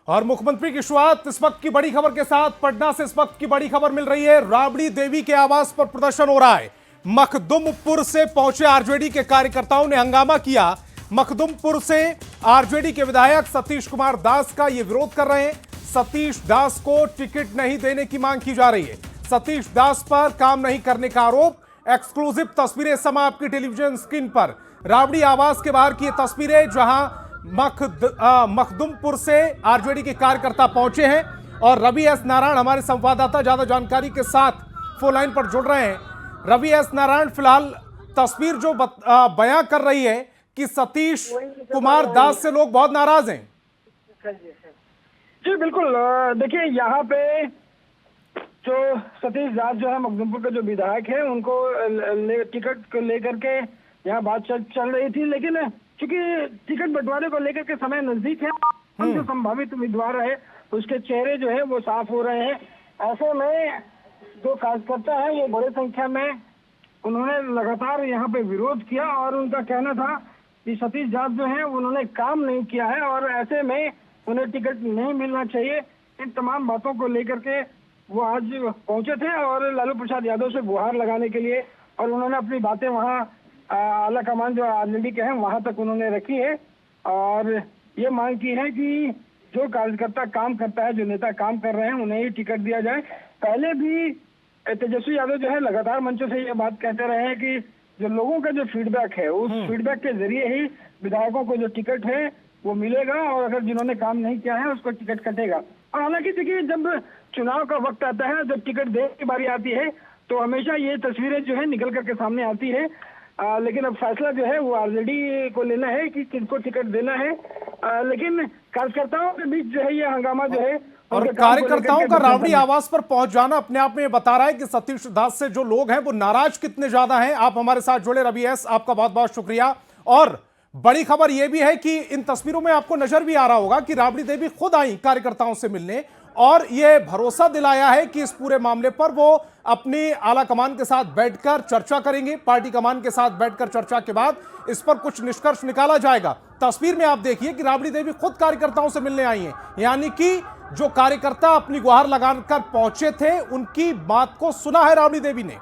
और मुख्यमंत्री की शुरुआत इस वक्त की बड़ी खबर के साथ। पटना से इस वक्त की बड़ी खबर मिल रही है। राबड़ी देवी के आवास पर प्रदर्शन हो रहा है। मखदुमपुर से पहुंचे आरजेडी के कार्यकर्ताओं ने हंगामा किया। मखदुमपुर से आरजेडी के विधायक सतीश कुमार दास का ये विरोध कर रहे हैं। सतीश दास को टिकट नहीं देने की मांग की जा रही है। सतीश दास पर काम नहीं करने का आरोप। एक्सक्लूसिव तस्वीरें इस समय आपकी टेलीविजन स्क्रीन पर। राबड़ी आवास के बाहर की ये तस्वीरें, जहां मखदुमपुर से आरजेडी के कार्यकर्ता पहुंचे हैं और रवि एस नारायण हमारे संवाददाता ज्यादा जानकारी के साथ फोन लाइन पर जुड़ रहे हैं। रवि एस नारायण, फिलहाल तस्वीर जो बयां कर रही है कि सतीश कुमार दास से लोग बहुत नाराज हैं। जी बिल्कुल, देखिए यहाँ पे जो सतीश दास जो है मखदुमपुर के जो विधायक है, उनको टिकट को लेकर के यहाँ बात चल रही थी, लेकिन चूंकि टिकट बंटवारे को लेकर के समय नजदीक है, हम जो संभावित उम्मीदवार है उसके चेहरे जो है वो साफ हो रहे हैं। ऐसे में जो कार्यकर्ता है वो बड़े संख्या में उन्होंने लगातार यहाँ पे विरोध किया और उनका कहना था कि सतीश दास जो है उन्होंने काम नहीं किया है और ऐसे में उन्हें टिकट नहीं मिलना चाहिए। इन तमाम बातों को लेकर के वो आज पहुंचे थे और लालू प्रसाद यादव से गुहार लगाने के लिए, और उन्होंने अपनी बातें वहाँ आला कमान जो आरजेडी के हैं वहां तक उन्होंने रखी है और ये मांग की है कि जो कार्यकर्ता काम करता है, जो नेता काम कर रहे हैं, उन्हें ही टिकट दिया जाए। पहले भी तेजस्वी यादव जो है लगातार मंचों से ये बात कहते रहे हैं कि जो लोगों का जो फीडबैक है उस फीडबैक के जरिए ही विधायकों को जो टिकट है वो मिलेगा और अगर जिन्होंने काम नहीं किया है उसको टिकट कटेगा। और हालांकि देखिए, जब चुनाव का वक्त आता है, जब टिकट देने की बारी आती है तो हमेशा ये तस्वीरें जो है निकल करके सामने आती है, लेकिन अब फैसला जो है वो आरजेडी को लेना है कि किनको टिकट देना है। लेकिन कार्यकर्ताओं के बीच जो है ये हंगामा जो है, और कार्यकर्ताओं का राबड़ी आवास पर पहुंच जाना अपने आप में ये बता रहा है कि सतीश दास से जो लोग हैं वो नाराज कितने ज्यादा हैं। आप हमारे साथ जुड़े रवि एस, आपका बहुत बहुत शुक्रिया। और बड़ी खबर यह भी है कि इन तस्वीरों में आपको नजर भी आ रहा होगा कि राबड़ी देवी खुद आई कार्यकर्ताओं से मिलने और यह भरोसा दिलाया है कि इस पूरे मामले पर वो अपनी आला कमान के साथ बैठकर चर्चा करेंगे। पार्टी कमान के साथ बैठकर चर्चा के बाद इस पर कुछ निष्कर्ष निकाला जाएगा। तस्वीर में आप देखिए कि राबड़ी देवी खुद कार्यकर्ताओं से मिलने आई हैं, यानी कि जो कार्यकर्ता अपनी गुहार लगाकर पहुंचे थे उनकी बात को सुना है राबड़ी देवी ने।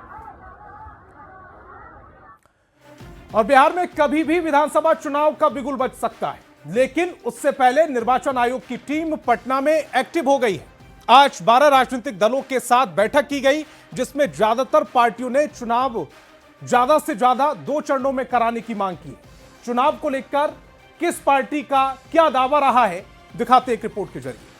और बिहार में कभी भी विधानसभा चुनाव का बिगुल बज सकता है, लेकिन उससे पहले निर्वाचन आयोग की टीम पटना में एक्टिव हो गई है। आज 12 राजनीतिक दलों के साथ बैठक की गई, जिसमें ज्यादातर पार्टियों ने चुनाव ज्यादा से ज्यादा 2 चरणों में कराने की मांग की। चुनाव को लेकर किस पार्टी का क्या दावा रहा है, दिखाते एक रिपोर्ट के जरिए।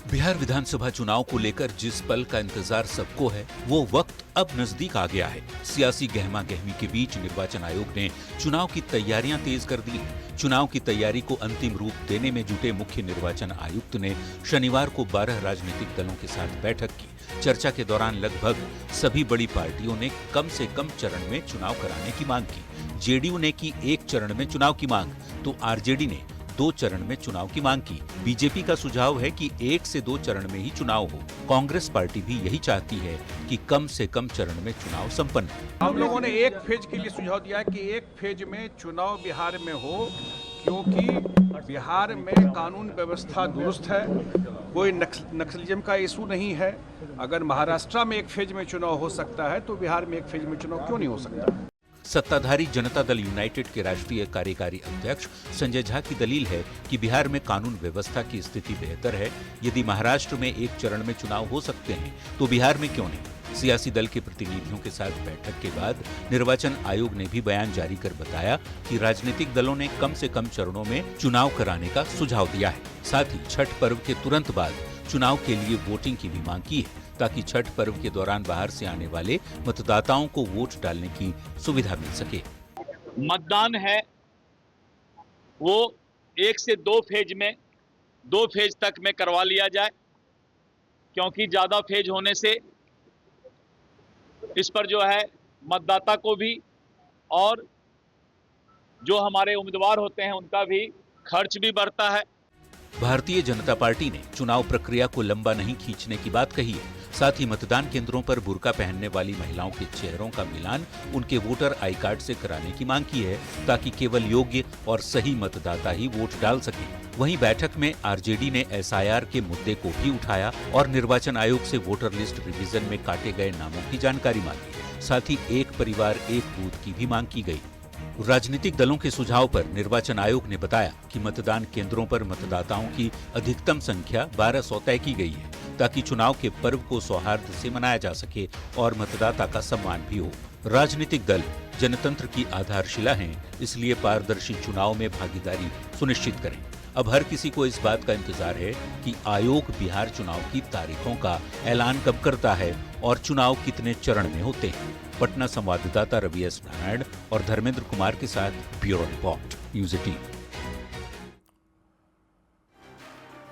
बिहार विधानसभा चुनाव को लेकर जिस पल का इंतजार सबको है, वो वक्त अब नजदीक आ गया है। सियासी गहमा गहमी के बीच निर्वाचन आयोग ने चुनाव की तैयारियां तेज कर दी हैं। चुनाव की तैयारी को अंतिम रूप देने में जुटे मुख्य निर्वाचन आयुक्त ने शनिवार को 12 राजनीतिक दलों के साथ बैठक की। चर्चा के दौरान लगभग सभी बड़ी पार्टियों ने कम से कम चरण में चुनाव कराने की मांग की। जेडीयू ने की 1 चरण में चुनाव की मांग, तो आरजेडी ने 2 चरण में चुनाव की मांग की। बीजेपी का सुझाव है कि 1 से 2 चरण में ही चुनाव हो। कांग्रेस पार्टी भी यही चाहती है कि कम से कम चरण में चुनाव संपन्न हो। हम लोगों ने एक फेज के लिए सुझाव दिया है कि एक फेज में चुनाव बिहार में हो, क्योंकि बिहार में कानून व्यवस्था दुरुस्त है, कोई नक्सलिज्म का इशू नहीं है। अगर महाराष्ट्र में एक फेज में चुनाव हो सकता है तो बिहार में एक फेज में चुनाव क्यों नहीं हो सकता? सत्ताधारी जनता दल यूनाइटेड के राष्ट्रीय कार्यकारी अध्यक्ष संजय झा की दलील है कि बिहार में कानून व्यवस्था की स्थिति बेहतर है। यदि महाराष्ट्र में 1 चरण में चुनाव हो सकते हैं तो बिहार में क्यों नहीं? सियासी दल के प्रतिनिधियों के साथ बैठक के बाद निर्वाचन आयोग ने भी बयान जारी कर बताया कि राजनीतिक दलों ने कम से कम चरणों में चुनाव कराने का सुझाव दिया है। साथ ही छठ पर्व के तुरंत बाद चुनाव के लिए वोटिंग की भी मांग की है, ताकि छठ पर्व के दौरान बाहर से आने वाले मतदाताओं को वोट डालने की सुविधा मिल सके। मतदान है वो 1 से 2 फेज में, 2 फेज तक में करवा लिया जाए, क्योंकि ज्यादा फेज होने से इस पर जो है मतदाता को भी और जो हमारे उम्मीदवार होते हैं उनका भी खर्च भी बढ़ता है। भारतीय जनता पार्टी ने चुनाव प्रक्रिया को लंबा नहीं खींचने की बात कही है। साथ ही मतदान केंद्रों पर बुर्का पहनने वाली महिलाओं के चेहरों का मिलान उनके वोटर आई कार्ड से कराने की मांग की है, ताकि केवल योग्य और सही मतदाता ही वोट डाल सकें। वहीं बैठक में आरजेडी ने एसआईआर के मुद्दे को भी उठाया और निर्वाचन आयोग से वोटर लिस्ट रिवीजन में काटे गए नामों की जानकारी मांगी। साथ ही एक परिवार एक बूथ की भी मांग की गई। राजनीतिक दलों के सुझाव पर निर्वाचन आयोग ने बताया कि मतदान केंद्रों पर मतदाताओं की अधिकतम संख्या 1200 तय की गई है, ताकि चुनाव के पर्व को सौहार्द से मनाया जा सके और मतदाता का सम्मान भी हो। राजनीतिक दल जनतंत्र की आधारशिला हैं, इसलिए पारदर्शी चुनाव में भागीदारी सुनिश्चित करें। अब हर किसी को इस बात का इंतजार है कि आयोग बिहार चुनाव की तारीखों का ऐलान कब करता है और चुनाव कितने चरण में होते हैं। पटना संवाददाता रवि एस नारायण और धर्मेंद्र कुमार के साथ ब्यूरो रिपोर्ट, न्यूज़ 18।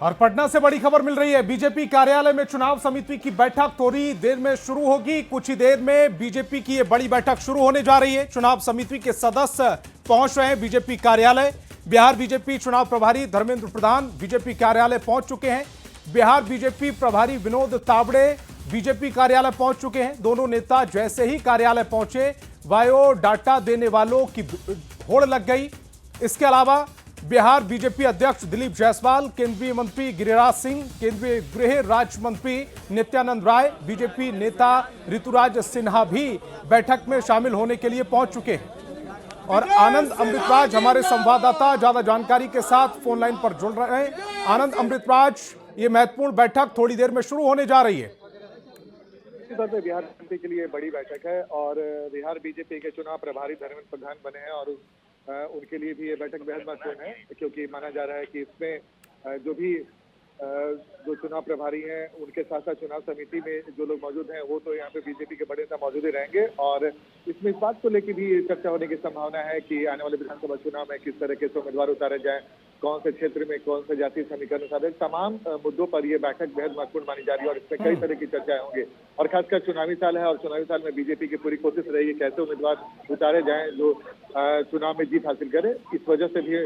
और पटना से बड़ी खबर मिल रही है। बीजेपी कार्यालय में चुनाव समिति की बैठक थोड़ी देर में शुरू होगी। कुछ ही देर में बीजेपी की ये बड़ी बैठक शुरू होने जा रही है। चुनाव समिति के सदस्य पहुंच रहे हैं बीजेपी कार्यालय। बिहार बीजेपी चुनाव प्रभारी धर्मेंद्र प्रधान बीजेपी कार्यालय पहुंच चुके हैं। बिहार बीजेपी प्रभारी विनोद तावड़े बीजेपी कार्यालय पहुंच चुके हैं। दोनों नेता जैसे ही कार्यालय पहुंचे, बायोडाटा देने वालों की होड़ लग गई। इसके अलावा बिहार बीजेपी अध्यक्ष दिलीप जायसवाल, केंद्रीय मंत्री गिरिराज सिंह, केंद्रीय गृह राज्य मंत्री नित्यानंद राय, बीजेपी नेता ऋतुराज सिन्हा भी बैठक में शामिल होने के लिए पहुंच चुके हैं। और आनंद अमृतराज हमारे संवाददाता ज्यादा जानकारी के साथ फोन लाइन पर जुड़ रहे हैं। आनंद अमृतराज, ये महत्वपूर्ण बैठक थोड़ी देर में शुरू होने जा रही है। तौर पर बिहार बीजेपी के लिए बड़ी बैठक है और बिहार बीजेपी के चुनाव प्रभारी धर्मेंद्र प्रधान बने हैं और उनके लिए भी ये बैठक बेहद महत्वपूर्ण है, क्योंकि माना जा रहा है कि इसमें जो चुनाव प्रभारी हैं उनके साथ साथ चुनाव समिति में जो लोग मौजूद हैं वो तो यहाँ पे बीजेपी के बड़े नेता मौजूद ही रहेंगे। और इसमें इस बात को लेकर भी चर्चा होने की संभावना है कि आने वाले विधानसभा चुनाव में किस तरह के उम्मीदवार उतारे जाए, कौन से क्षेत्र में कौन से जातीय समीकरण उतारे, तमाम मुद्दों पर यह बैठक बेहद महत्वपूर्ण मानी जा रही है और इसमें कई तरह की चर्चाएं होंगी। और खासकर चुनावी साल है और चुनावी साल में बीजेपी की पूरी कोशिश रही है कैसे उम्मीदवार उतारे जाएं जो चुनाव में जीत हासिल करे। इस वजह से भी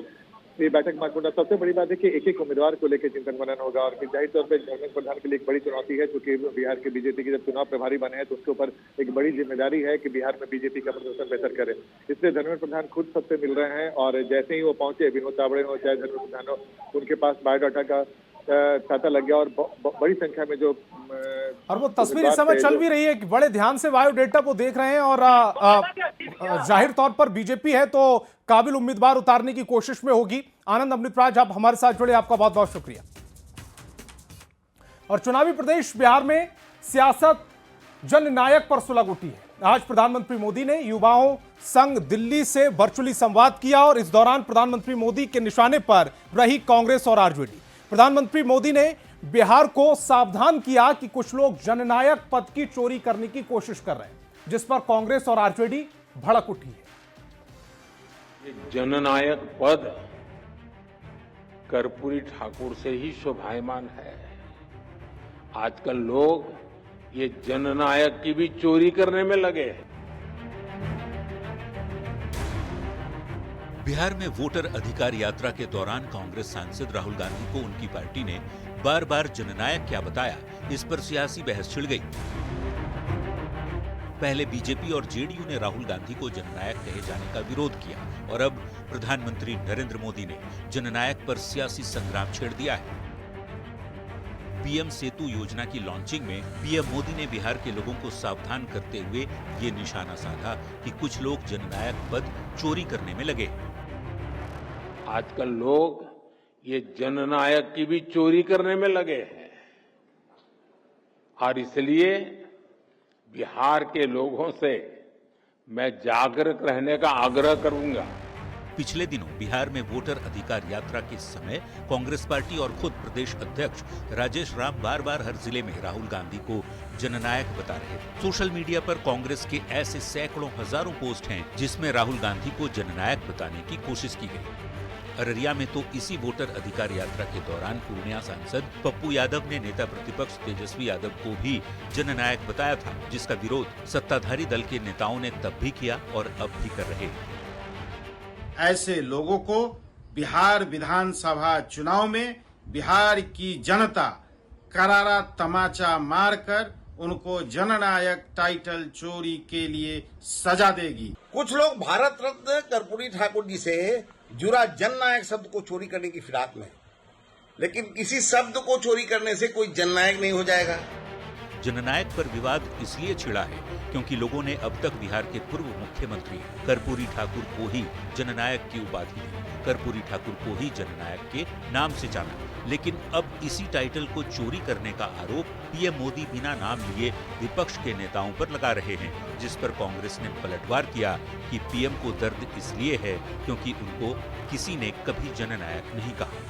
ये बैठक महत्वपूर्ण। सबसे बड़ी बात है कि एक एक उम्मीदवार को लेकर चिंतन मनन होगा और जाहिर तौर पर धर्मेंद्र प्रधान के लिए एक बड़ी चुनौती है, क्योंकि बिहार के बीजेपी के जब चुनाव प्रभारी बने हैं तो उसके ऊपर एक बड़ी जिम्मेदारी है कि बिहार में बीजेपी का प्रदर्शन बेहतर करे। इसलिए धर्मेंद्र प्रधान खुद सबसे मिल रहे हैं और जैसे ही वो पहुंचे, विनोद तावड़े हो चाहे धर्मेंद्र प्रधान हो, उनके पास बायोडाटा का छाता लग गया और बड़ी संख्या में जो और वो तस्वीर इस समय चल भी रही है कि बड़े ध्यान से बायोडेटा को देख रहे हैं और जाहिर तौर पर बीजेपी है तो काबिल उम्मीदवार उतारने की कोशिश में होगी। आनंद अमृतराज, आप हमारे साथ जुड़े, आपका बहुत बहुत शुक्रिया। और चुनावी प्रदेश बिहार में सियासत जननायक पर सुलग उठी है। आज प्रधानमंत्री मोदी ने युवाओं संग दिल्ली से वर्चुअली संवाद किया और इस दौरान प्रधानमंत्री मोदी के निशाने पर रही कांग्रेस और आरजेडी। प्रधानमंत्री मोदी ने बिहार को सावधान किया कि कुछ लोग जननायक पद की चोरी करने की कोशिश कर रहे हैं, जिस पर कांग्रेस और आरजेडी भड़क उठी है। जननायक पद कर्पूरी ठाकुर से ही शोभायमान है। आजकल लोग ये जननायक की भी चोरी करने में लगे हैं। बिहार में वोटर अधिकार यात्रा के दौरान कांग्रेस सांसद राहुल गांधी को उनकी पार्टी ने बार बार जननायक क्या बताया, इस पर सियासी बहस छिड़ गई। पहले बीजेपी और जेडीयू ने राहुल गांधी को जननायक कहे जाने का विरोध किया और अब प्रधानमंत्री नरेंद्र मोदी ने जननायक पर सियासी संग्राम छेड़ दिया है। पीएम सेतु योजना की लॉन्चिंग में पीएम मोदी ने बिहार के लोगों को सावधान करते हुए ये निशाना साधा कि कुछ लोग जननायक पद चोरी करने में लगे। आजकल लोग ये जननायक की भी चोरी करने में लगे हैं और इसलिए बिहार के लोगों से मैं जागरूक रहने का आग्रह करूंगा। पिछले दिनों बिहार में वोटर अधिकार यात्रा के समय कांग्रेस पार्टी और खुद प्रदेश अध्यक्ष राजेश राम बार बार हर जिले में राहुल गांधी को जननायक बता रहे थे। सोशल मीडिया पर कांग्रेस के ऐसे सैकड़ों हजारों पोस्ट हैं जिसमें राहुल गांधी को जननायक बताने की कोशिश की गई। अररिया में तो इसी वोटर अधिकार यात्रा के दौरान पूर्णिया सांसद पप्पू यादव ने नेता प्रतिपक्ष तेजस्वी यादव को भी जननायक बताया था, जिसका विरोध सत्ताधारी दल के नेताओं ने तब भी किया और अब भी कर रहे हैं। ऐसे लोगों को बिहार विधानसभा चुनाव में बिहार की जनता करारा तमाचा मारकर उनको जननायक टाइटल चोरी के लिए सजा देगी। कुछ लोग भारत रत्न कर्पूरी ठाकुर जी से जुड़ा जननायक शब्द को चोरी करने की फिराक में, लेकिन किसी शब्द को चोरी करने से कोई जननायक नहीं हो जाएगा। जननायक पर विवाद इसलिए छिड़ा है क्योंकि लोगों ने अब तक बिहार के पूर्व मुख्यमंत्री कर्पूरी ठाकुर को ही जननायक की उपाधि दी, कर्पूरी ठाकुर को ही जननायक के नाम से जाना। लेकिन अब इसी टाइटल को चोरी करने का आरोप पीएम मोदी बिना नाम लिए विपक्ष के नेताओं पर लगा रहे हैं, जिस पर कांग्रेस ने पलटवार किया कि पीएम को दर्द इसलिए है क्योंकि उनको किसी ने कभी जननायक नहीं कहा।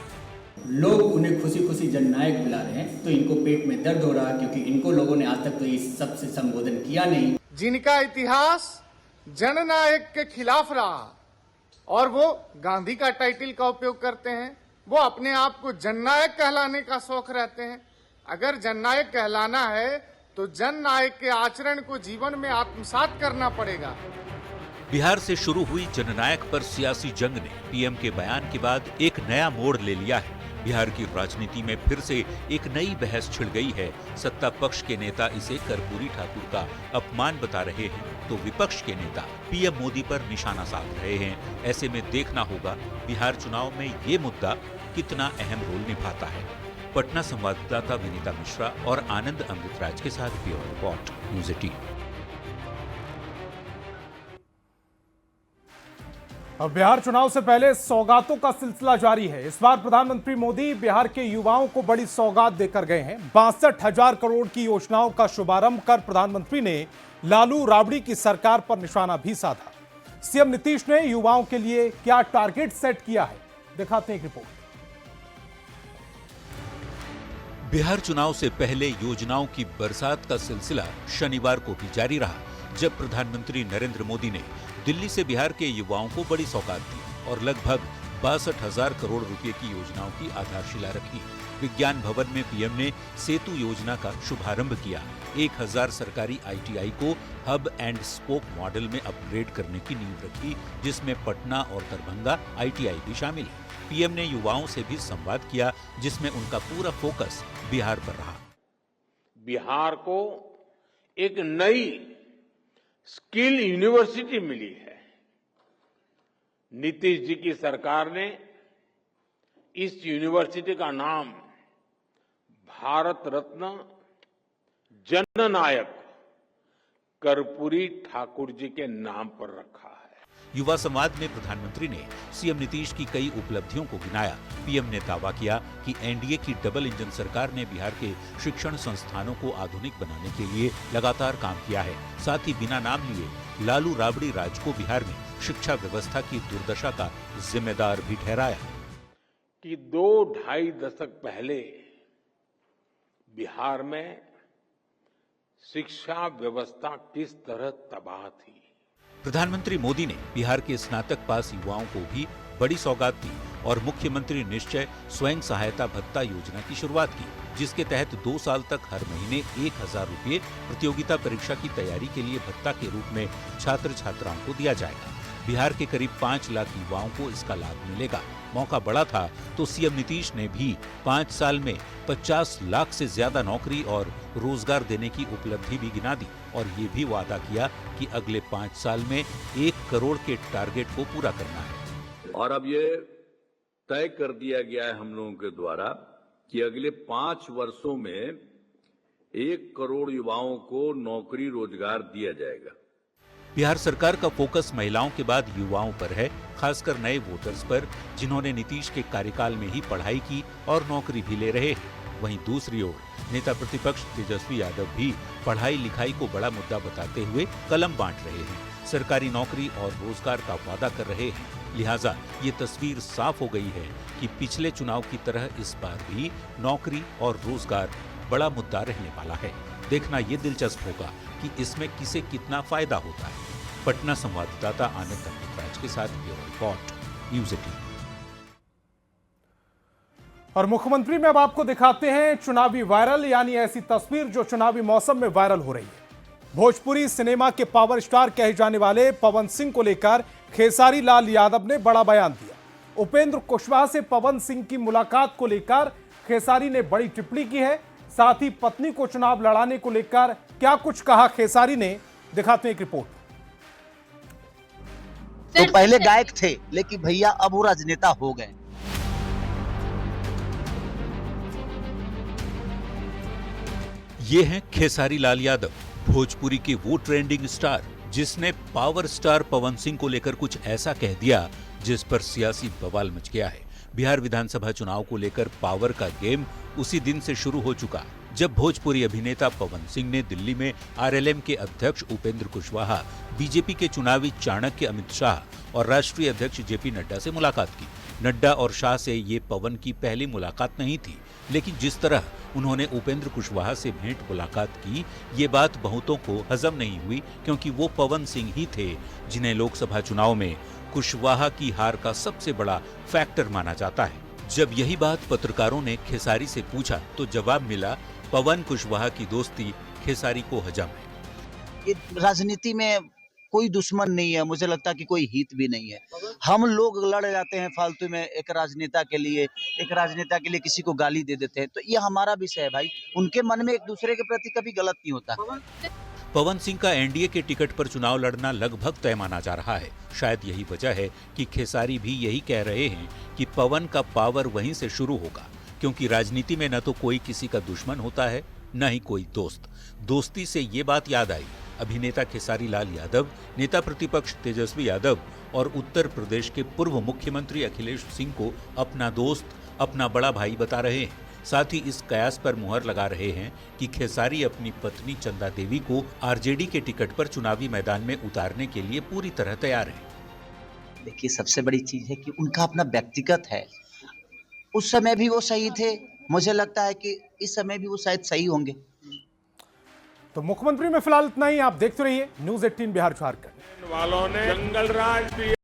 लोग उन्हें खुशी खुशी जननायक बुला रहे हैं तो इनको पेट में दर्द हो रहा है, क्योंकि इनको लोगों ने आज तक तो इस सब से संबोधन किया नहीं। जिनका इतिहास जननायक के खिलाफ रहा और वो गांधी का टाइटल का उपयोग करते हैं, वो अपने आप को जननायक कहलाने का शौक रहते हैं। अगर जननायक कहलाना है तो जननायक के आचरण को जीवन में आत्मसात करना पड़ेगा। बिहार से शुरू हुई जननायक पर सियासी जंग ने पीएम के बयान के बाद एक नया मोड़ ले लिया है। बिहार की राजनीति में फिर से एक नई बहस छिड़ गई है। सत्ता पक्ष के नेता इसे कर्पूरी ठाकुर का अपमान बता रहे हैं तो विपक्ष के नेता पीएम मोदी पर निशाना साध रहे हैं। ऐसे में देखना होगा बिहार चुनाव में ये मुद्दा कितना अहम रोल निभाता है। पटना संवाददाता विनीता मिश्रा और आनंद अमृतराज के साथ ब्यूरो रिपोर्ट, न्यूज़ 18। अब बिहार चुनाव से पहले सौगातों का सिलसिला जारी है। इस बार प्रधानमंत्री मोदी बिहार के युवाओं को बड़ी सौगात देकर गए हैं। 62,000 करोड़ की योजनाओं का शुभारंभ कर प्रधानमंत्री ने लालू राबड़ी की सरकार पर निशाना भी साधा। सीएम नीतीश ने युवाओं के लिए क्या टारगेट सेट किया है, दिखाते हैं एक रिपोर्ट। बिहार चुनाव से पहले योजनाओं की बरसात का सिलसिला शनिवार को भी जारी रहा, जब प्रधानमंत्री नरेंद्र मोदी ने दिल्ली से बिहार के युवाओं को बड़ी सौगात दी और लगभग 62,000 करोड़ रुपए की योजनाओं की आधारशिला रखी। विज्ञान भवन में पीएम ने सेतु योजना का शुभारंभ किया। 1000 सरकारी आईटीआई को हब एंड स्पोक मॉडल में अपग्रेड करने की नींव रखी, जिसमें पटना और दरभंगा आईटीआई भी शामिल है। पीएम ने युवाओं से भी संवाद किया, जिसमें उनका पूरा फोकस बिहार पर रहा। बिहार को एक नई स्किल यूनिवर्सिटी मिली है। नीतीश जी की सरकार ने इस यूनिवर्सिटी का नाम भारत रत्न जननायक कर्पूरी ठाकुर जी के नाम पर रखा है। युवा संवाद में प्रधानमंत्री ने सीएम नीतीश की कई उपलब्धियों को गिनाया। पीएम ने दावा किया कि एनडीए की डबल इंजन सरकार ने बिहार के शिक्षण संस्थानों को आधुनिक बनाने के लिए लगातार काम किया है। साथ ही बिना नाम लिए लालू राबड़ी राज को बिहार में शिक्षा व्यवस्था की दुर्दशा का जिम्मेदार भी ठहराया कि 2-2.5 दशक पहले बिहार में शिक्षा व्यवस्था किस तरह तबाह थी। प्रधानमंत्री मोदी ने बिहार के स्नातक पास युवाओं को भी बड़ी सौगात दी और मुख्यमंत्री निश्चय स्वयं सहायता भत्ता योजना की शुरुआत की, जिसके तहत 2 साल तक हर महीने 1,000 रुपये प्रतियोगिता परीक्षा की तैयारी के लिए भत्ता के रूप में छात्र छात्राओं को दिया जाएगा। बिहार के करीब 5 लाख युवाओं को इसका लाभ मिलेगा। मौका बड़ा था तो सीएम नीतीश ने भी 5 साल में 50 लाख से ज्यादा नौकरी और रोजगार देने की उपलब्धि भी गिना दी और ये भी वादा किया कि अगले 5 साल में 1 करोड़ के टारगेट को पूरा करना है। और अब ये तय कर दिया गया है हम लोगों के द्वारा कि अगले 5 वर्षों में 1 करोड़ युवाओं को नौकरी रोजगार दिया जाएगा। बिहार सरकार का फोकस महिलाओं के बाद युवाओं पर है, खासकर नए वोटर्स पर, जिन्होंने नीतीश के कार्यकाल में ही पढ़ाई की और नौकरी भी ले रहे हैं। वहीं दूसरी ओर नेता प्रतिपक्ष तेजस्वी यादव भी पढ़ाई लिखाई को बड़ा मुद्दा बताते हुए कलम बांट रहे हैं, सरकारी नौकरी और रोजगार का वादा कर रहे हैं। लिहाजा ये तस्वीर साफ हो गई है कि पिछले चुनाव की तरह इस बार भी नौकरी और रोजगार बड़ा मुद्दा रहने वाला है। देखना ये दिलचस्प होगा कि इसमें किसे कितना फायदा होता है। पटना संवाददाता आनंद अमृतराज के साथ ब्यूरो रिपोर्ट, न्यूज़ 18। और मुख्यमंत्री में अब आपको दिखाते हैं चुनावी वायरल, यानी ऐसी तस्वीर जो चुनावी मौसम में वायरल हो रही है। भोजपुरी सिनेमा के पावर स्टार कहे जाने वाले पवन सिंह को लेकर खेसारी लाल यादव ने बड़ा बयान दिया। उपेंद्र कुशवाहा से पवन सिंह की मुलाकात को लेकर खेसारी ने बड़ी टिप्पणी की है। साथ ही पत्नी को चुनाव लड़ाने को लेकर क्या कुछ कहा खेसारी ने, दिखाते हैं एक रिपोर्ट। तो पहले गायक थे, लेकिन भैया अब वो राजनेता हो गए। ये हैं खेसारी लाल यादव, भोजपुरी के वो ट्रेंडिंग स्टार जिसने पावर स्टार पवन सिंह को लेकर कुछ ऐसा कह दिया जिस पर सियासी बवाल मच गया है। बिहार विधानसभा चुनाव को लेकर पावर का गेम उसी दिन से शुरू हो चुका, जब भोजपुरी अभिनेता पवन सिंह ने दिल्ली में आरएलएम के अध्यक्ष उपेंद्र कुशवाहा, बीजेपी के चुनावी चाणक्य अमित शाह और राष्ट्रीय अध्यक्ष जेपी नड्डा से मुलाकात की। नड्डा और शाह से ये पवन की पहली मुलाकात नहीं थी, लेकिन जिस तरह उन्होंने उपेंद्र कुशवाहा से भेंट मुलाकात की, ये बात बहुतों को हजम नहीं हुई, क्योंकि वो पवन सिंह ही थे जिन्हें लोकसभा चुनाव में कुशवाहा की हार का सबसे बड़ा फैक्टर माना जाता है। जब यही बात पत्रकारों ने खेसारी से पूछा तो जवाब मिला, पवन कुशवाहा की दोस्ती खेसारी को हजम है। राजनीति में कोई दुश्मन नहीं है, मुझे लगता है कि कोई हित भी नहीं है। हम लोग लड़ जाते हैं फालतू में एक राजनेता के लिए किसी को गाली दे देते हैं, तो ये हमारा विषय है भाई। उनके मन में एक दूसरे के प्रति कभी गलत नहीं होता। पवन सिंह का एनडीए के टिकट पर चुनाव लड़ना लगभग तय माना जा रहा है। शायद यही वजह है कि खेसारी भी यही कह रहे हैं कि पवन का पावर वहीं से शुरू होगा, क्योंकि राजनीति में न तो कोई किसी का दुश्मन होता है, न ही कोई दोस्त। दोस्ती से ये बात याद आई, अभिनेता खेसारी लाल यादव, नेता प्रतिपक्ष तेजस्वी यादव और उत्तर प्रदेश के पूर्व मुख्यमंत्री अखिलेश सिंह को अपना दोस्त, अपना बड़ा भाई बता रहे हैं। साथ ही इस कयास पर मुहर लगा रहे हैं कि खेसारी अपनी पत्नी चंदा देवी को आरजेडी के टिकट पर चुनावी मैदान में उतारने के लिए पूरी तरह तैयार है। देखिए, सबसे बड़ी चीज है कि उनका अपना व्यक्तिगत है। उस समय भी वो सही थे, मुझे लगता है कि इस समय भी वो शायद सही होंगे। तो मुख्यमंत्री में फिलहाल इतना ही। आप देखते रहिए न्यूज़ 18 बिहार झारखंड। वालों ने जंगल राज